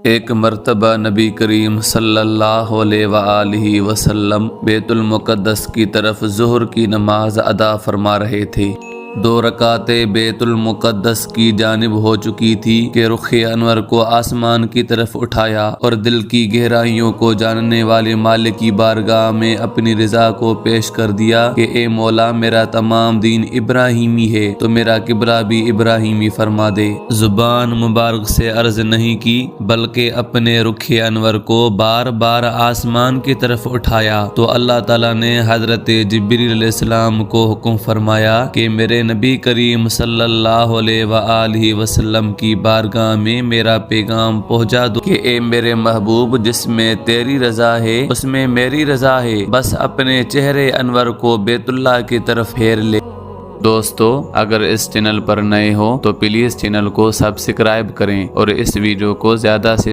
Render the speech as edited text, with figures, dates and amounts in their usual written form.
ایک مرتبہ نبی کریم صلی اللہ علیہ وآلہ وسلم بیت المقدس کی طرف ظہر کی نماز ادا فرما رہے تھے۔ 2 رکعتیں بیت المقدس کی جانب ہو چکی تھی کہ رخ انور کو آسمان کی طرف اٹھایا اور دل کی گہرائیوں کو جاننے والے مالک کی بارگاہ میں اپنی رضا کو پیش کر دیا کہ اے مولا، میرا تمام دین ابراہیمی ہے تو میرا قبلہ بھی ابراہیمی فرما دے۔ زبان مبارک سے عرض نہیں کی بلکہ اپنے رخ انور کو بار بار آسمان کی طرف اٹھایا تو اللہ تعالیٰ نے حضرت جبریل علیہ السلام کو حکم فرمایا کہ میرے نبی کریم صلی اللہ علیہ وآلہ وسلم کی بارگاہ میں میرا پیغام پہنچا دو کہ اے میرے محبوب، جس میں تیری رضا ہے اس میں میری رضا ہے، بس اپنے چہرے انور کو بیت اللہ کی طرف پھیر لے۔ دوستو، اگر اس چینل پر نئے ہو تو پلیز چینل کو سبسکرائب کریں اور اس ویڈیو کو زیادہ سے